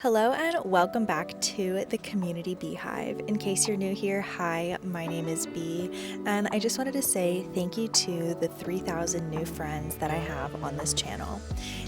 Hello and welcome back to the Community Beehive. In case you're new here, hi, my name is Bee, and I just wanted to say thank you to the 3,000 new friends that I have on this channel.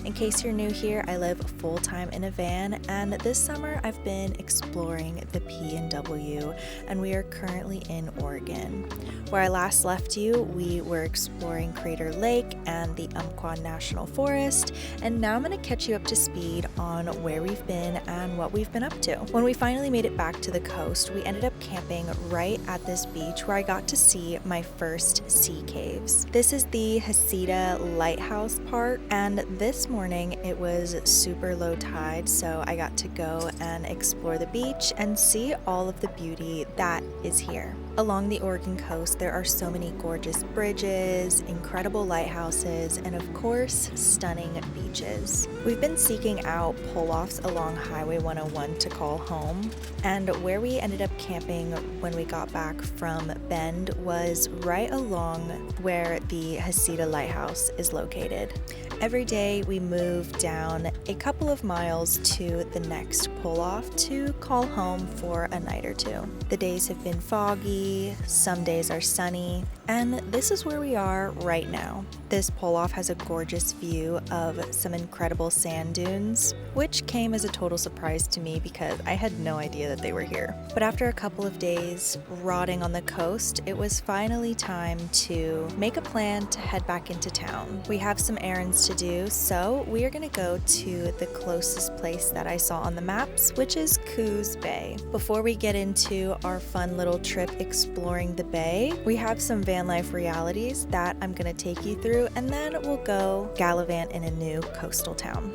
In case you're new here, I live full-time in a van, and this summer I've been exploring the PNW, and we are currently in Oregon. Where I last left you, we were exploring Crater Lake and the Umpqua National Forest, and now I'm going to catch you up to speed on where we've been and what we've been up to. When we finally made it back to the coast, we ended up camping right at this beach where I got to see my first sea caves. This is the Heceta Lighthouse part, and this morning it was super low tide, so I got to go and explore the beach and see all of the beauty that is here. Along the Oregon coast, there are so many gorgeous bridges, incredible lighthouses, and of course, stunning beaches. We've been seeking out pull-offs along Highway 101 to call home, and where we ended up camping when we got back from Bend was right along where the Heceta Lighthouse is located. Every day we move down a couple of miles to the next pull-off to call home for a night or two. The days have been foggy, some days are sunny, and this is where we are right now. This pull-off has a gorgeous view of some incredible sand dunes, which came as a total surprise to me because I had no idea that they were here. But after a couple of days rotting on the coast, it was finally time to make a plan to head back into town. We have some errands to do, so we are going to go to the closest place that I saw on the maps, which is Coos Bay. Before we get into our fun little trip exploring the bay, we have some van life realities that I'm going to take you through, and then we'll go gallivant in a new coastal town.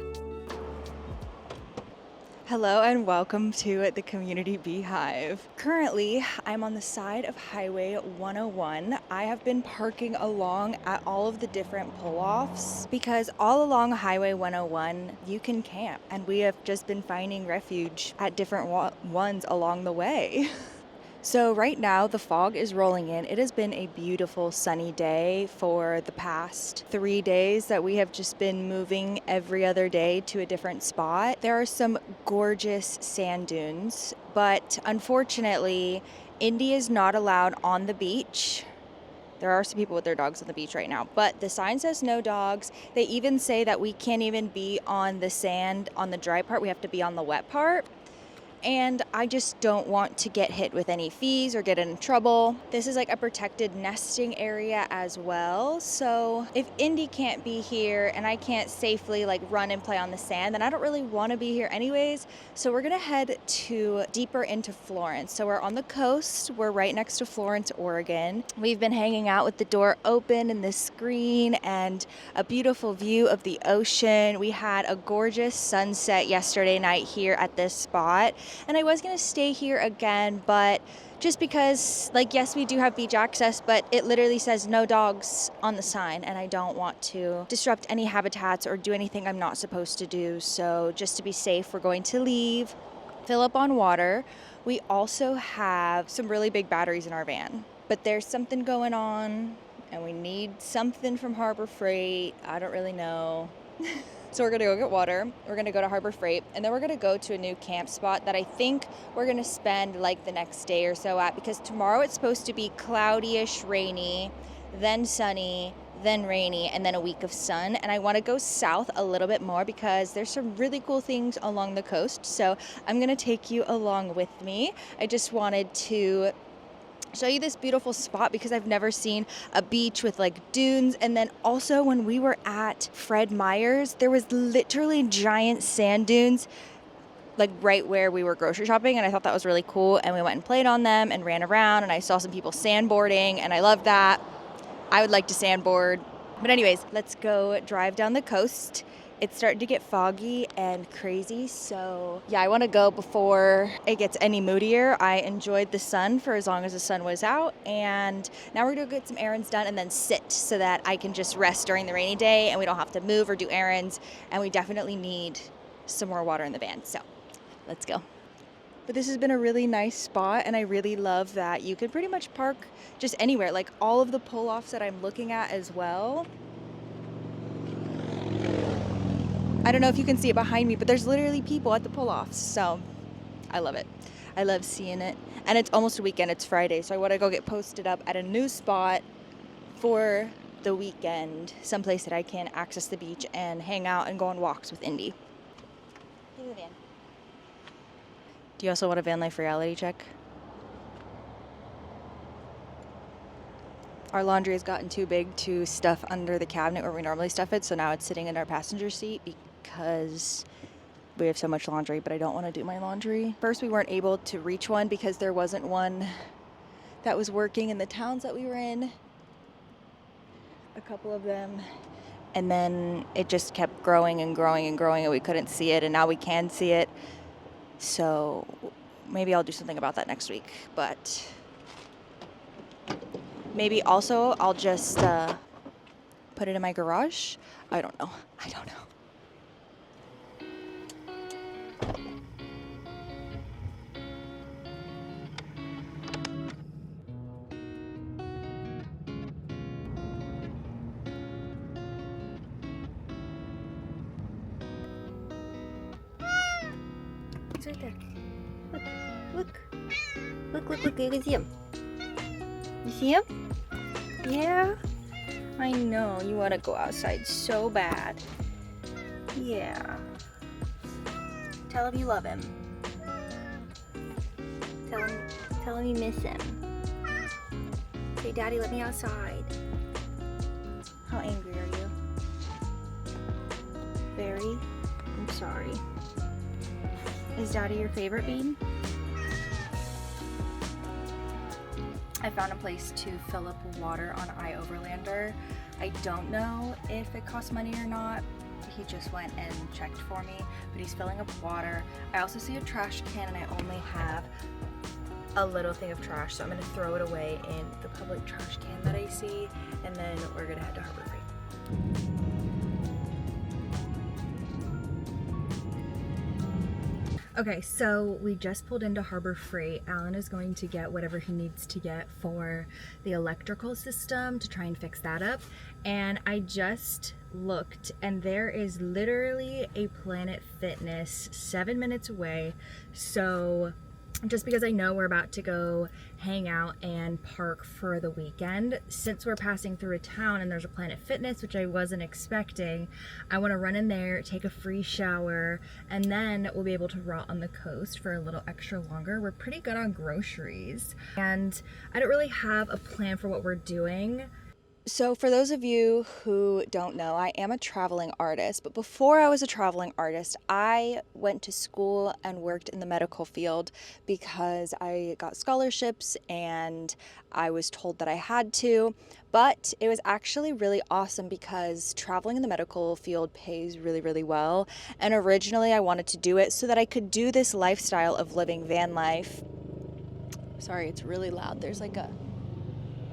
Hello and welcome to the Community Beehive. Currently, I'm on the side of Highway 101. I have been parking along at all of the different pull-offs because all along Highway 101 you can camp, and we have just been finding refuge at different ones along the way. So right now the fog is rolling in. It has been a beautiful sunny day for the past 3 days that we have just been moving every other day to a different spot. There are some gorgeous sand dunes, but unfortunately, Indy is not allowed on the beach. There are some people with their dogs on the beach right now, but the sign says no dogs. They even say that we can't even be on the sand on the dry part. We have to be on the wet part. And I just don't want to get hit with any fees or get in trouble. This is like a protected nesting area as well. So if Indy can't be here and I can't safely like run and play on the sand, then I don't really want to be here anyways. So we're gonna head deeper into Florence. So we're on the coast. We're right next to Florence, Oregon. We've been hanging out with the door open and the screen and a beautiful view of the ocean. We had a gorgeous sunset yesterday night here at this spot. And I was going to stay here again, but just because, like, yes, we do have beach access, but it literally says no dogs on the sign, and I don't want to disrupt any habitats or do anything I'm not supposed to do. So just to be safe, we're going to leave, fill up on water. We also have some really big batteries in our van, but there's something going on, and we need something from Harbor Freight. I don't really know. So we're going to go get water, we're going to go to Harbor Freight, and then we're going to go to a new camp spot that I think we're going to spend like the next day or so at, because tomorrow it's supposed to be cloudy-ish, rainy, then sunny, then rainy, and then a week of sun. And I want to go south a little bit more because there's some really cool things along the coast. So I'm going to take you along with me. I just wanted to show you this beautiful spot because I've never seen a beach with like dunes. And then also when we were at Fred Meyer's, there was literally giant sand dunes like right where we were grocery shopping, and I thought that was really cool, and we went and played on them and ran around, and I saw some people sandboarding, and I love that. I would like to sandboard. But anyways, let's go drive down the coast. It's starting to get foggy and crazy, so yeah, I want to go before it gets any moodier. I enjoyed the sun for as long as the sun was out, and now we're going to get some errands done and then sit so that I can just rest during the rainy day and we don't have to move or do errands, and we definitely need some more water in the van, so let's go. But this has been a really nice spot, and I really love that you can pretty much park just anywhere, like all of the pull-offs that I'm looking at as well I don't know if you can see it behind me, but there's literally people at the pull-offs. So I love it. I love seeing it. And it's almost a weekend. It's Friday. So I want to go get posted up at a new spot for the weekend. Someplace that I can access the beach and hang out and go on walks with Indy. Hey, van. Do you also want a van life reality check? Our laundry has gotten too big to stuff under the cabinet where we normally stuff it, so now it's sitting in our passenger seat because we have so much laundry, but I don't want to do my laundry. First, we weren't able to reach one because there wasn't one that was working in the towns that we were in. A couple of them. And then it just kept growing and growing and growing, and we couldn't see it, and now we can see it. So maybe I'll do something about that next week, but maybe also I'll just put it in my garage. I don't know. It's right there. Look. You can see him. You see him? Yeah? I know, you want to go outside so bad. Yeah. Tell him you love him. Tell him you miss him. Say, Daddy, let me outside. How angry are you? Very? I'm sorry. Is Daddy your favorite bean? I found a place to fill up water on iOverlander. I don't know if it costs money or not. He just went and checked for me, but he's filling up water. I also see a trash can and I only have a little thing of trash, so I'm gonna throw it away in the public trash can that I see, and then we're gonna head to Harbor Freight. Okay, so we just pulled into Harbor Freight. Alan is going to get whatever he needs to get for the electrical system to try and fix that up. And I just looked and there is literally a Planet Fitness 7 minutes away. So just because I know we're about to go hang out and park for the weekend, since we're passing through a town and there's a Planet Fitness, which I wasn't expecting, I want to run in there, take a free shower, and then we'll be able to rot on the coast for a little extra longer. We're pretty good on groceries, and I don't really have a plan for what we're doing. So for those of you who don't know, I am a traveling artist, but before I was a traveling artist, I went to school and worked in the medical field because I got scholarships and I was told that I had to, but it was actually really awesome because traveling in the medical field pays really, really well. And originally I wanted to do it so that I could do this lifestyle of living van life. Sorry, it's really loud. There's like a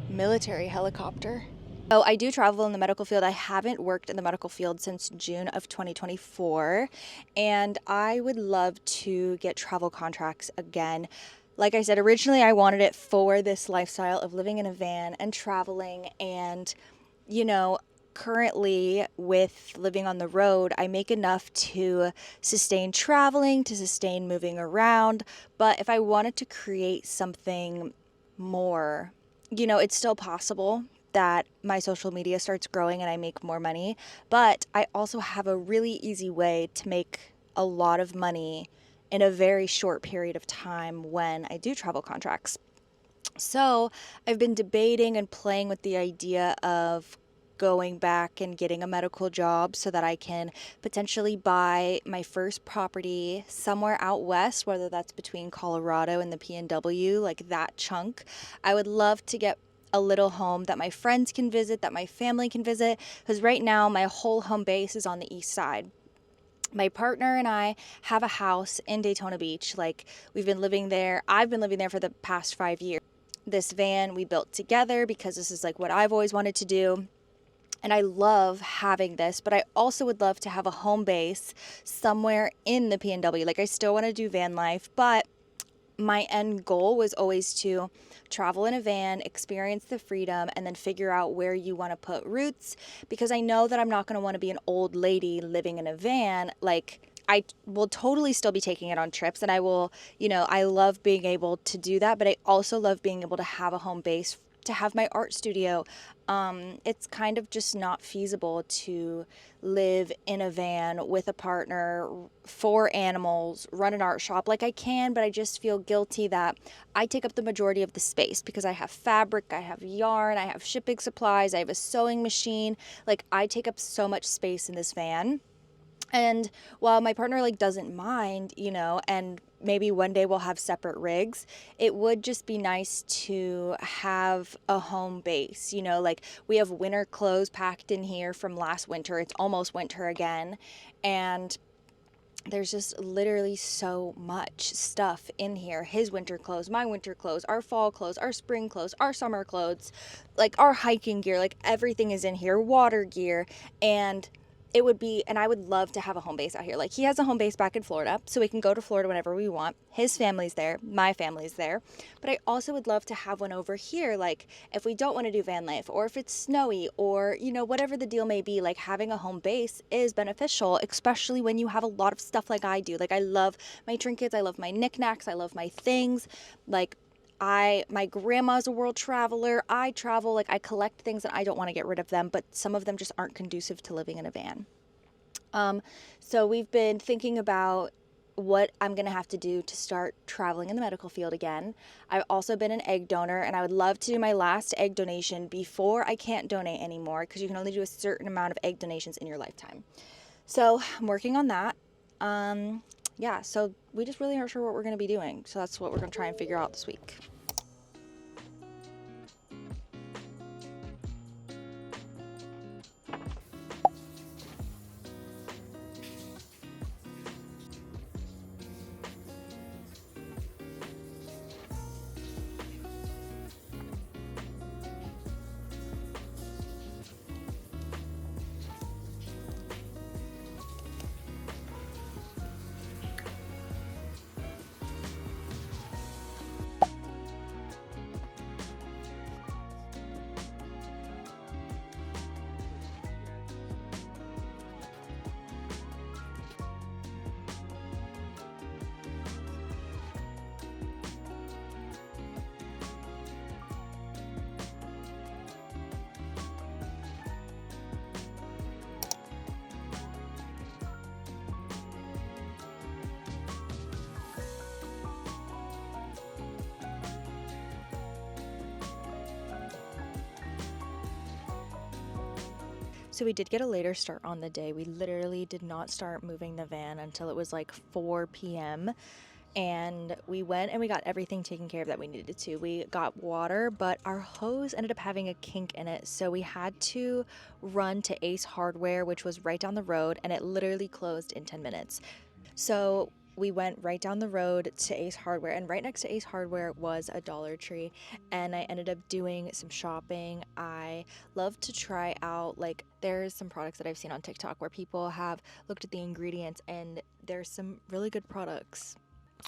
military helicopter. So I do travel in the medical field. I haven't worked in the medical field since June of 2024, and I would love to get travel contracts again. Like I said, originally I wanted it for this lifestyle of living in a van and traveling, and currently with living on the road, I make enough to sustain traveling, to sustain moving around. But if I wanted to create something more, it's still possible that my social media starts growing and I make more money, but I also have a really easy way to make a lot of money in a very short period of time when I do travel contracts. So I've been debating and playing with the idea of going back and getting a medical job so that I can potentially buy my first property somewhere out west, whether that's between Colorado and the PNW, like that chunk. I would love to get a little home that my friends can visit, that my family can visit, because right now my whole home base is on the east side. My partner and I have a house in Daytona Beach. Like, we've been living there. I've been living there for the past 5 years. This van we built together because this is like what I've always wanted to do. And I love having this, but I also would love to have a home base somewhere in the PNW. Like, I still want to do van life, but my end goal was always to travel in a van, experience the freedom, and then figure out where you want to put roots, because I know that I'm not going to want to be an old lady living in a van. Like, I will totally still be taking it on trips, and I will, I love being able to do that, but I also love being able to have a home base, to have my art studio. It's kind of just not feasible to live in a van with a partner, 4 animals, run an art shop. Like, I can, but I just feel guilty that I take up the majority of the space because I have fabric, I have yarn, I have shipping supplies, I have a sewing machine. Like, I take up so much space in this van. And while my partner like doesn't mind, and maybe one day we'll have separate rigs, it would just be nice to have a home base. Like, we have winter clothes packed in here from last winter. It's almost winter again. And there's just literally so much stuff in here. His winter clothes, my winter clothes, our fall clothes, our spring clothes, our summer clothes, like our hiking gear, like everything is in here, water gear. And and I would love to have a home base out here. Like, he has a home base back in Florida, so we can go to Florida whenever we want. His family's there, my family's there. But I also would love to have one over here, like if we don't want to do van life, or if it's snowy, or, whatever the deal may be, like having a home base is beneficial, especially when you have a lot of stuff like I do. Like, I love my trinkets, I love my knickknacks, I love my things. Like, my grandma's a world traveler. I travel, like I collect things and I don't want to get rid of them, but some of them just aren't conducive to living in a van. So we've been thinking about what I'm going to have to do to start traveling in the medical field again. I've also been an egg donor, and I would love to do my last egg donation before I can't donate anymore, because you can only do a certain amount of egg donations in your lifetime. So I'm working on that. Yeah, so we just really aren't sure what we're going to be doing. So that's what we're going to try and figure out this week. So we did get a later start on the day. We literally did not start moving the van until it was like 4 p.m. And we went and we got everything taken care of that we needed to. We got water, but our hose ended up having a kink in it. So we had to run to Ace Hardware, which was right down the road, and it literally closed in 10 minutes. So we went right down the road to Ace Hardware, and right next to Ace Hardware was a Dollar Tree, and I ended up doing some shopping. I love to try out, like, there's some products that I've seen on TikTok where people have looked at the ingredients, and there's some really good products,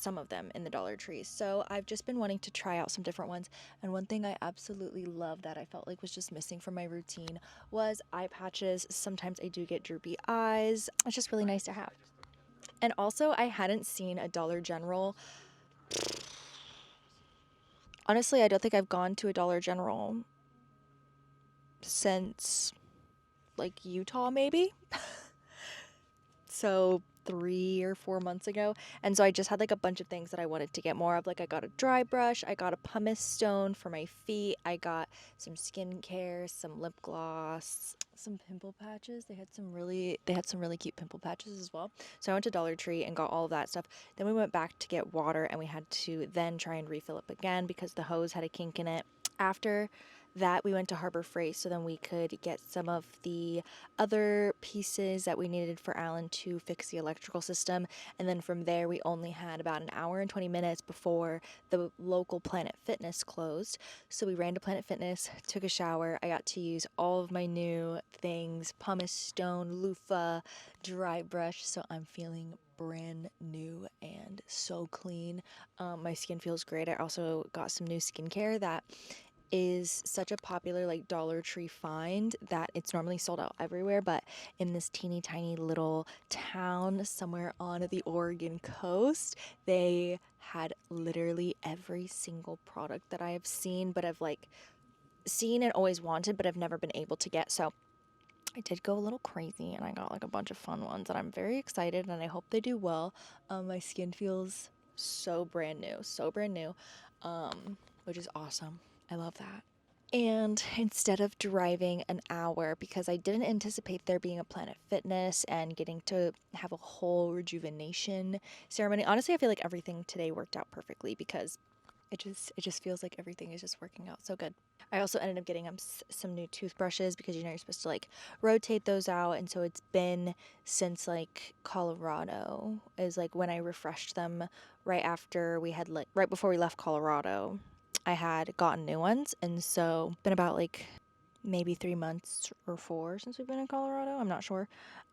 some of them, in the Dollar Tree. So I've just been wanting to try out some different ones, and one thing I absolutely love that I felt like was just missing from my routine was eye patches. Sometimes I do get droopy eyes. It's just really nice to have. And also, I hadn't seen a Dollar General. Honestly, I don't think I've gone to a Dollar General since, like, Utah, maybe. So 3 or 4 months ago. And so I just had like a bunch of things that I wanted to get more of. Like, I got a dry brush, I got a pumice stone for my feet, I got some skincare, some lip gloss, some pimple patches. They had some really cute pimple patches as well. So I went to Dollar Tree and got all of that stuff. Then we went back to get water, and we had to then try and refill up again because the hose had a kink in it. After that, we went to Harbor Freight so then we could get some of the other pieces that we needed for Alan to fix the electrical system. And then from there, we only had about an hour and 20 minutes before the local Planet Fitness closed. So we ran to Planet Fitness, took a shower. I got to use all of my new things, pumice stone, loofah, dry brush. So I'm feeling brand new and so clean. My skin feels great. I also got some new skincare that is such a popular like Dollar Tree find that it's normally sold out everywhere, but in this teeny tiny little town somewhere on the Oregon coast, they had literally every single product that I have seen, but I've like seen and always wanted, but I've never been able to get. So I did go a little crazy and I got like a bunch of fun ones, and I'm very excited and I hope they do well. My skin feels so brand new, which is awesome. I love that. And instead of driving an hour, because I didn't anticipate there being a Planet Fitness and getting to have a whole rejuvenation ceremony, honestly, I feel like everything today worked out perfectly because it just feels like everything is just working out so good. I also ended up getting some new toothbrushes because you're supposed to like rotate those out, and so it's been since like Colorado is like when I refreshed them right after we had like right before we left Colorado. I had gotten new ones, and so been about like maybe 3 months or 4 since we've been in Colorado. I'm not sure.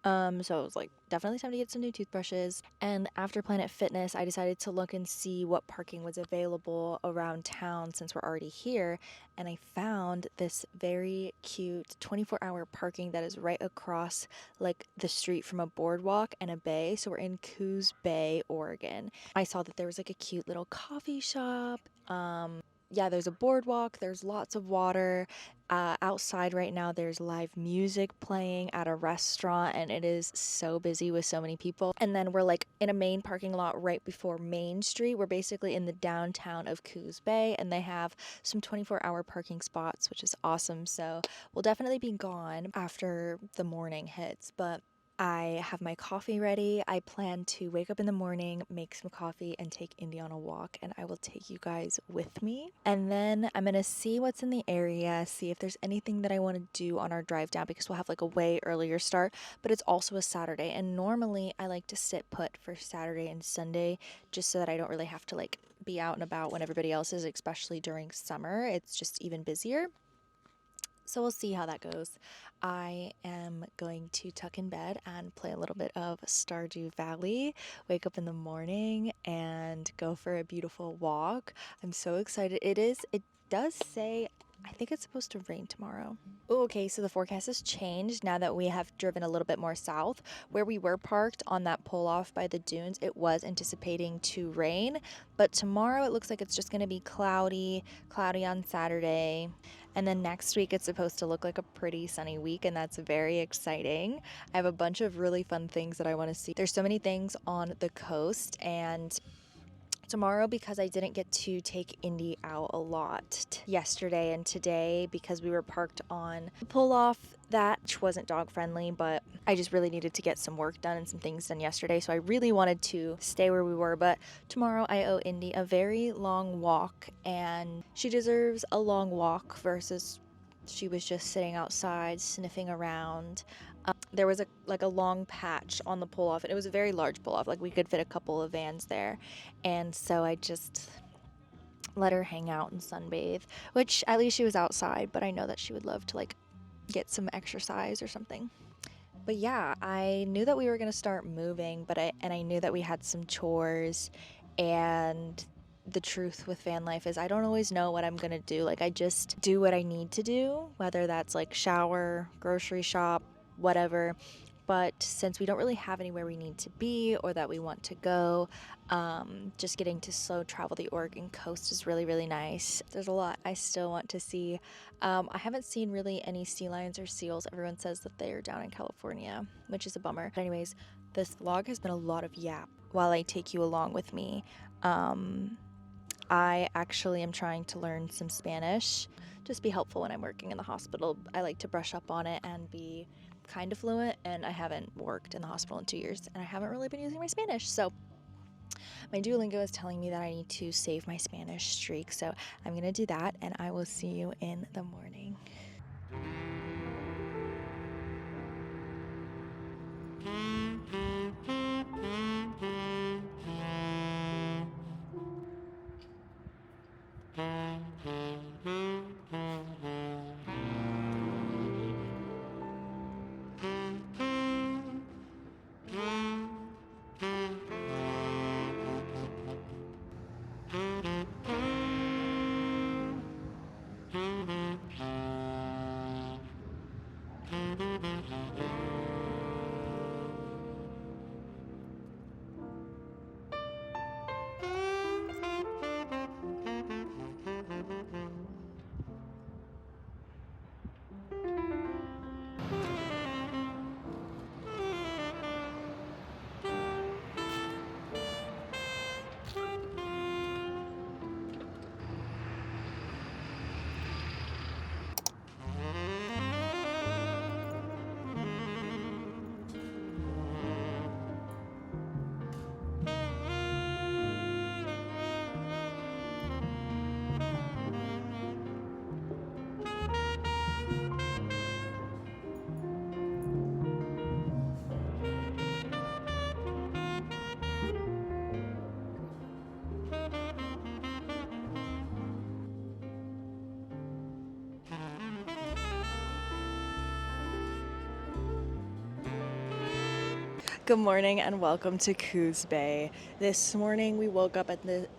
So it was like definitely time to get some new toothbrushes. And after Planet Fitness, I decided to look and see what parking was available around town since we're already here. And I found this very cute 24-hour parking that is right across like the street from a boardwalk and a bay. So we're in Coos Bay, Oregon. I saw that there was like a cute little coffee shop. Yeah, there's a boardwalk, there's lots of water. Outside right now, there's live music playing at a restaurant, and it is so busy with so many people. And then we're like in a main parking lot right before Main Street. We're basically in the downtown of Coos Bay, and they have some 24-hour parking spots, which is awesome. So we'll definitely be gone after the morning hits, but I have my coffee ready. I plan to wake up in the morning, make some coffee, and take Indy on a walk, and I will take you guys with me. And then I'm gonna see what's in the area, see if there's anything that I want to do on our drive down because we'll have like a way earlier start, but it's also a Saturday, and normally I like to sit put for Saturday and Sunday just so that I don't really have to like be out and about when everybody else is, especially during summer. It's just even busier. So we'll see how that goes. I am going to tuck in bed and play a little bit of Stardew Valley, wake up in the morning and go for a beautiful walk. I'm so excited. It does say, I think it's supposed to rain tomorrow. Ooh, okay, so the forecast has changed now that we have driven a little bit more south. Where we were parked on that pull off by the dunes, it was anticipating to rain, but tomorrow it looks like it's just going to be cloudy on Saturday. And then next week it's supposed to look like a pretty sunny week, and that's very exciting. I have a bunch of really fun things that I want to see. There's so many things on the coast, and tomorrow, because I didn't get to take Indy out a lot yesterday and today because we were parked on the pull off that which wasn't dog friendly, but I just really needed to get some work done and some things done yesterday, so I really wanted to stay where we were. But tomorrow I owe Indy a very long walk, and she deserves a long walk versus she was just sitting outside sniffing around. There was a long patch on the pull off, and it was a very large pull off, like we could fit a couple of vans there, and so I just let her hang out and sunbathe, which at least she was outside, but I know that she would love to like get some exercise or something. But yeah, I knew that we were gonna start moving, but I knew that we had some chores, and the truth with van life is I don't always know what I'm gonna do. Like I just do what I need to do, whether that's like shower, grocery shop, whatever. But since we don't really have anywhere we need to be or that we want to go, just getting to slow travel the Oregon coast is really, really nice. There's a lot I still want to see. I haven't seen really any sea lions or seals. Everyone says that they are down in California, which is a bummer. But anyways, this vlog has been a lot of yap while I take you along with me. I actually am trying to learn some Spanish. Just be helpful when I'm working in the hospital. I like to brush up on it and be kind of fluent, and I haven't worked in the hospital in 2 years, and I haven't really been using my Spanish. So my Duolingo is telling me that I need to save my Spanish streak, so I'm gonna do that, and I will see you in the morning. Good morning and welcome to Coos Bay. This morning we woke up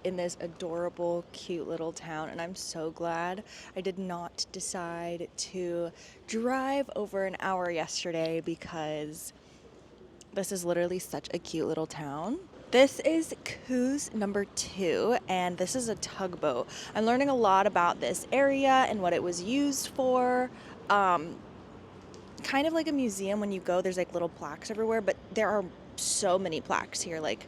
in this adorable, cute little town, and I'm so glad I did not decide to drive over an hour yesterday because this is literally such a cute little town. This is Coos number 2, and this is a tugboat. I'm learning a lot about this area and what it was used for. Kind of like a museum. When you go, there's like little plaques everywhere, but there are so many plaques here. Like,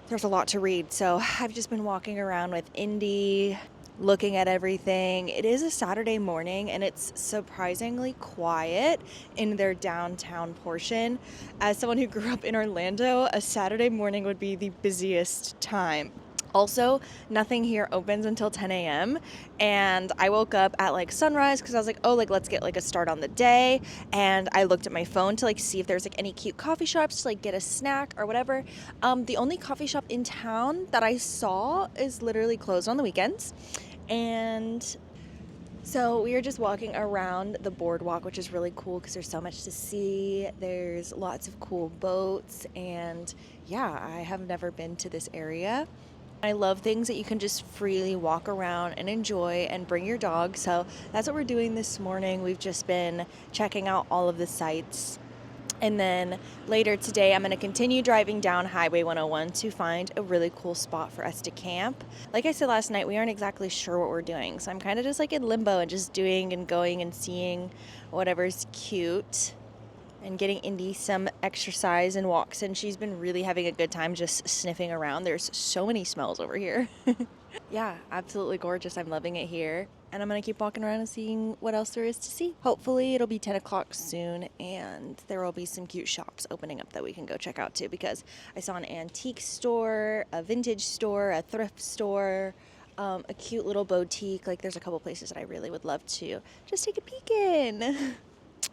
there's a lot to read. So I've just been walking around with Indy, looking at everything. It is a Saturday morning and it's surprisingly quiet in their downtown portion. As someone who grew up in Orlando, a Saturday morning would be the busiest time. Also, nothing here opens until 10 a.m. and I woke up at like sunrise because I was like, oh, like let's get like a start on the day. And I looked at my phone to like see if there's like any cute coffee shops to like get a snack or whatever. The only coffee shop in town that I saw is literally closed on the weekends. And so we are just walking around the boardwalk, which is really cool because there's so much to see. There's lots of cool boats, and yeah, I have never been to this area. I love things that you can just freely walk around and enjoy and bring your dog. So that's what we're doing this morning. We've just been checking out all of the sites. And then later today, I'm going to continue driving down Highway 101 to find a really cool spot for us to camp. Like I said last night, we aren't exactly sure what we're doing. So I'm kind of just like in limbo and just doing and going and seeing whatever's cute. And getting Indy some exercise and walks, and she's been really having a good time just sniffing around. There's so many smells over here. Yeah, absolutely gorgeous. I'm loving it here. And I'm going to keep walking around and seeing what else there is to see. Hopefully it'll be 10 o'clock soon and there will be some cute shops opening up that we can go check out too, because I saw an antique store, a vintage store, a thrift store, a cute little boutique. Like, there's a couple places that I really would love to just take a peek in.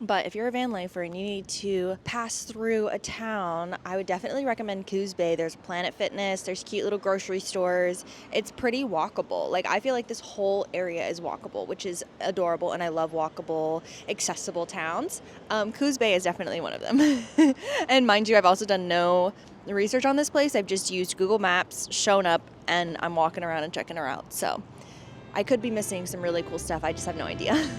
But if you're a van lifer and you need to pass through a town, I would definitely recommend Coos Bay. There's Planet Fitness, there's cute little grocery stores. It's pretty walkable. Like, I feel like this whole area is walkable, which is adorable, and I love walkable, accessible towns. Coos Bay is definitely one of them. And mind you, I've also done no research on this place. I've just used Google Maps, shown up, and I'm walking around and checking her out. So I could be missing some really cool stuff. I just have no idea.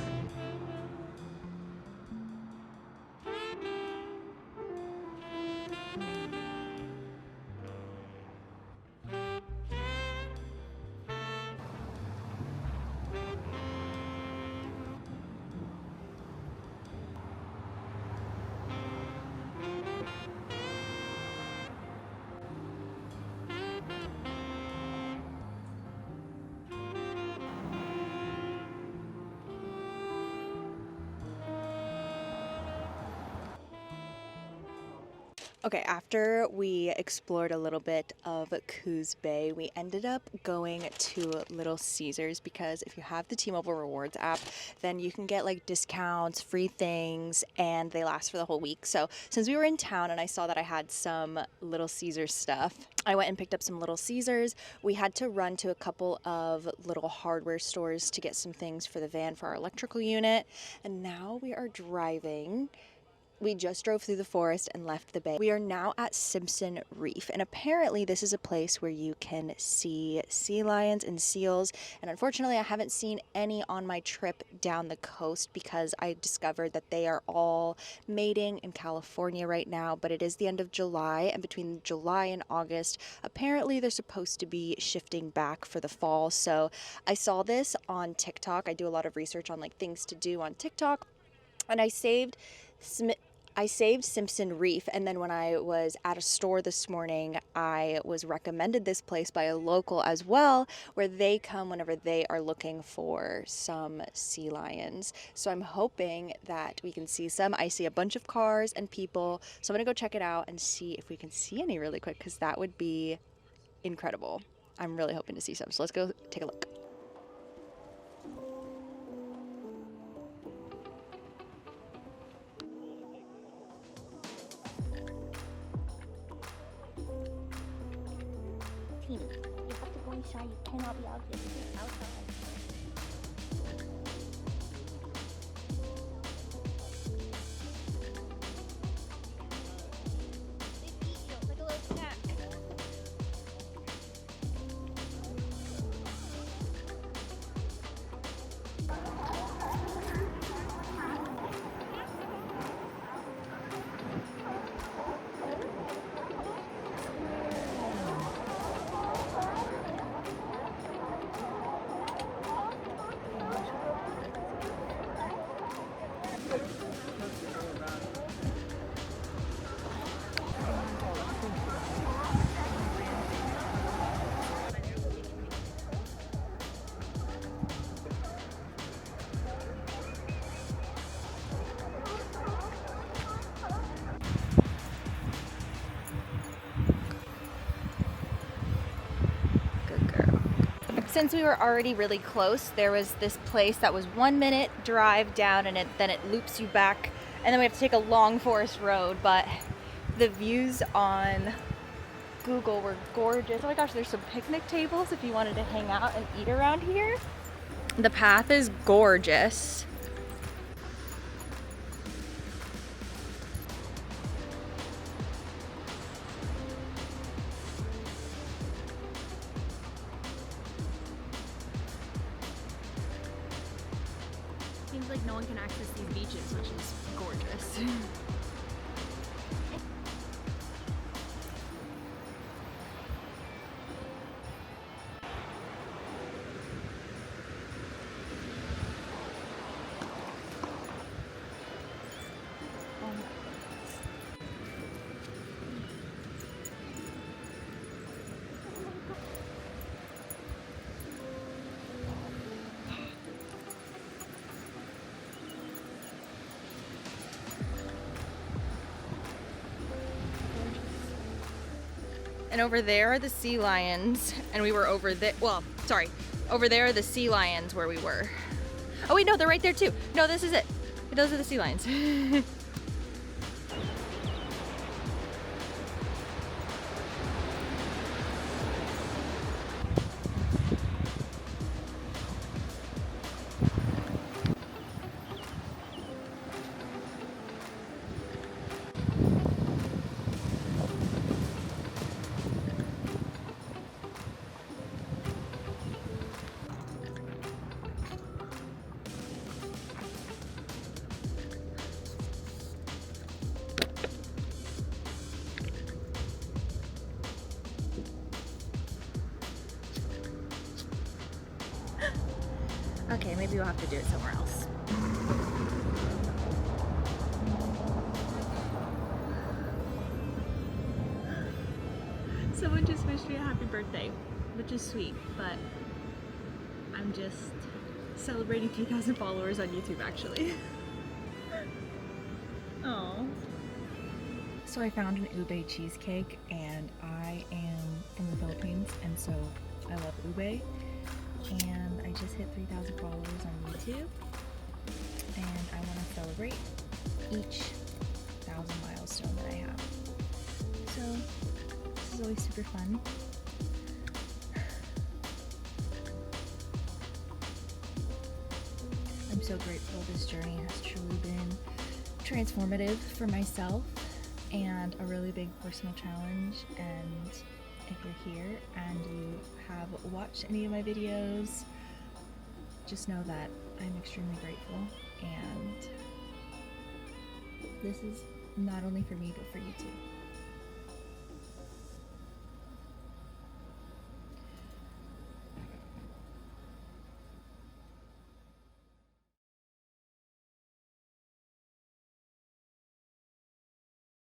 Okay, after we explored a little bit of Coos Bay, we ended up going to Little Caesars because if you have the T-Mobile Rewards app, then you can get like discounts, free things, and they last for the whole week. So since we were in town and I saw that I had some Little Caesars stuff, I went and picked up some Little Caesars. We had to run to a couple of little hardware stores to get some things for the van for our electrical unit, and now we are driving. We just drove through the forest and left the bay. We are now at Simpson Reef, and apparently this is a place where you can see sea lions and seals, and unfortunately I haven't seen any on my trip down the coast because I discovered that they are all mating in California right now, but it is the end of July, and between July and August, apparently they're supposed to be shifting back for the fall. So I saw this on TikTok. I do a lot of research on like things to do on TikTok, and I saved Simpson Reef, and then when I was at a store this morning, I was recommended this place by a local as well, where they come whenever they are looking for some sea lions. So I'm hoping that we can see some. I see a bunch of cars and people, so I'm gonna go check it out and see if we can see any really quick, because that would be incredible. I'm really hoping to see some, so let's go take a look. You have to go inside. You cannot be out here. Outside. Since we were already really close, there was this place that was 1 minute drive down, and then it loops you back, and then we have to take a long forest road. But the views on Google were gorgeous. Oh my gosh, there's some picnic tables if you wanted to hang out and eat around here. The path is gorgeous. Seems like no one can access these beaches, which is gorgeous. And over there are the sea lions, and we were over there. Well, sorry, over there are the sea lions where we were. Oh wait, no, they're right there too. No, this is it. Those are the sea lions. Okay, maybe we'll have to do it somewhere else. Someone just wished me a happy birthday, which is sweet, but I'm just celebrating 2,000 followers on YouTube, actually. Oh. So I found an ube cheesecake, and I am from the Philippines, and so I love ube. And I just hit 3,000 followers on YouTube, and I want to celebrate each 1,000 milestone that I have. So this is always super fun. I'm so grateful. This journey has truly been transformative for myself and a really big personal challenge. And if you're here and you have watched any of my videos, just know that I'm extremely grateful, and this is not only for me but for you too.